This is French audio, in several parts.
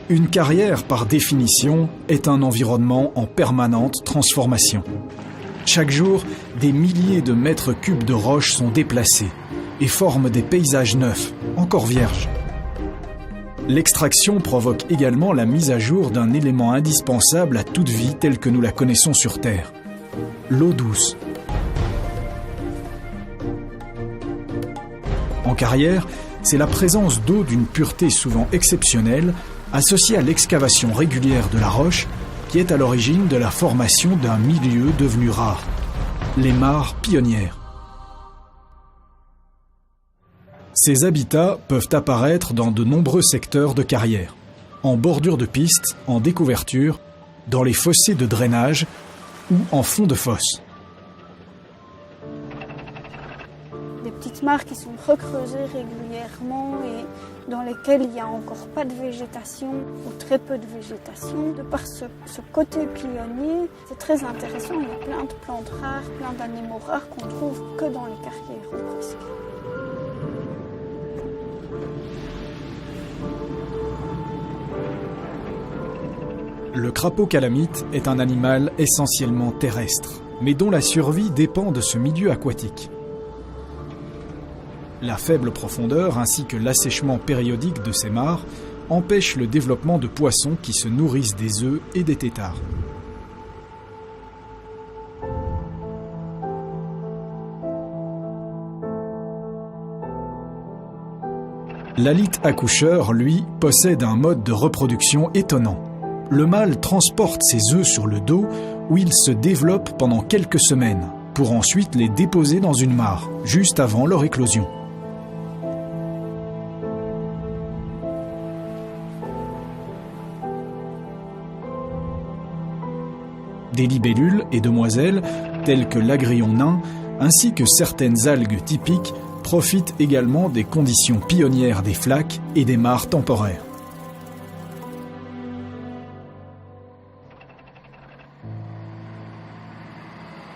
Une carrière, par définition, est un environnement en permanente transformation. Chaque jour, des milliers de mètres cubes de roches sont déplacés et forment des paysages neufs, encore vierges. L'extraction provoque également la mise à jour d'un élément indispensable à toute vie telle que nous la connaissons sur Terre, l'eau douce. En carrière, c'est la présence d'eau d'une pureté souvent exceptionnelle, associée à l'excavation régulière de la roche, qui est à l'origine de la formation d'un milieu devenu rare, les mares pionnières. Ces habitats peuvent apparaître dans de nombreux secteurs de carrière, en bordure de pistes, en découverture, dans les fossés de drainage ou en fond de fosse. Des petites mares qui sont recreusées régulièrement et dans lesquelles il n'y a encore pas de végétation ou très peu de végétation. De par ce côté pionnier, c'est très intéressant. Il y a plein de plantes rares, plein d'animaux rares qu'on trouve que dans les carrières ou presque. Le crapaud calamite est un animal essentiellement terrestre, mais dont la survie dépend de ce milieu aquatique. La faible profondeur ainsi que l'assèchement périodique de ces mares empêchent le développement de poissons qui se nourrissent des œufs et des têtards. L'halite accoucheur, lui, possède un mode de reproduction étonnant. Le mâle transporte ses œufs sur le dos où ils se développent pendant quelques semaines pour ensuite les déposer dans une mare, juste avant leur éclosion. Des libellules et demoiselles, telles que l'agrillon nain, ainsi que certaines algues typiques, profitent également des conditions pionnières des flaques et des mares temporaires.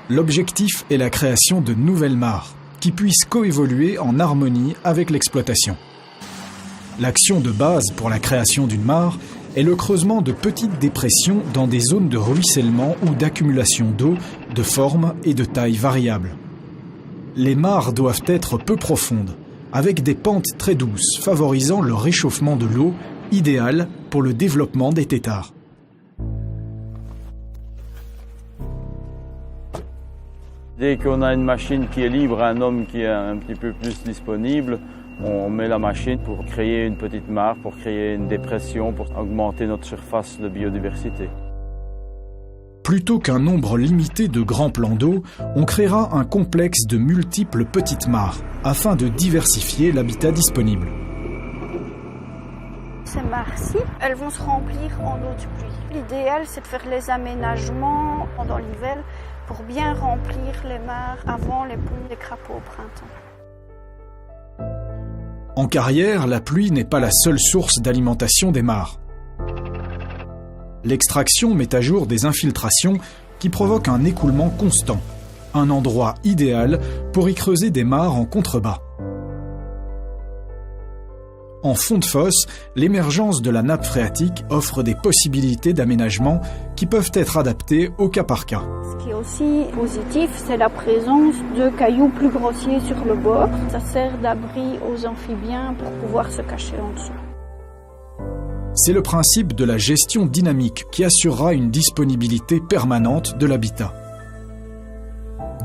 L'objectif est la création de nouvelles mares, qui puissent coévoluer en harmonie avec l'exploitation. L'action de base pour la création d'une mare est le creusement de petites dépressions dans des zones de ruissellement ou d'accumulation d'eau de forme et de taille variables. Les mares doivent être peu profondes, avec des pentes très douces, favorisant le réchauffement de l'eau, idéal pour le développement des têtards. Dès qu'on a une machine qui est libre, un homme qui est un petit peu plus disponible, on met la machine pour créer une petite mare, pour créer une dépression, pour augmenter notre surface de biodiversité. Plutôt qu'un nombre limité de grands plans d'eau, on créera un complexe de multiples petites mares, afin de diversifier l'habitat disponible. Ces mares-ci, elles vont se remplir en eau de pluie. L'idéal, c'est de faire les aménagements pendant l'hiver pour bien remplir les mares avant les poules des crapauds au printemps. En carrière, la pluie n'est pas la seule source d'alimentation des mares. L'extraction met à jour des infiltrations qui provoquent un écoulement constant, un endroit idéal pour y creuser des mares en contrebas. En fond de fosse, l'émergence de la nappe phréatique offre des possibilités d'aménagement qui peuvent être adaptées au cas par cas. Ce qui est aussi positif, c'est la présence de cailloux plus grossiers sur le bord. Ça sert d'abri aux amphibiens pour pouvoir se cacher en dessous. C'est le principe de la gestion dynamique qui assurera une disponibilité permanente de l'habitat.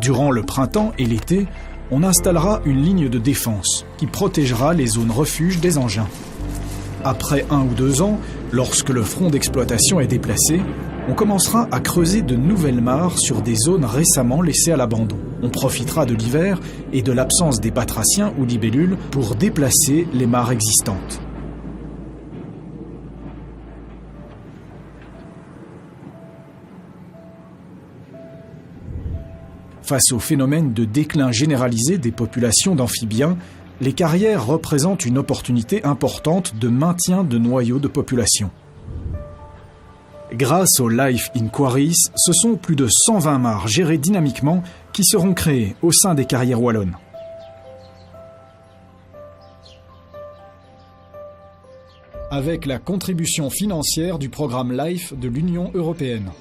Durant le printemps et l'été, on installera une ligne de défense qui protégera les zones refuges des engins. Après 1 ou 2 ans, lorsque le front d'exploitation est déplacé, on commencera à creuser de nouvelles mares sur des zones récemment laissées à l'abandon. On profitera de l'hiver et de l'absence des batraciens ou libellules pour déplacer les mares existantes. Face au phénomène de déclin généralisé des populations d'amphibiens, les carrières représentent une opportunité importante de maintien de noyaux de population. Grâce au Life in Quarries, ce sont plus de 120 mares gérées dynamiquement qui seront créées au sein des carrières wallonnes. avec la contribution financière du programme LIFE de l'Union européenne.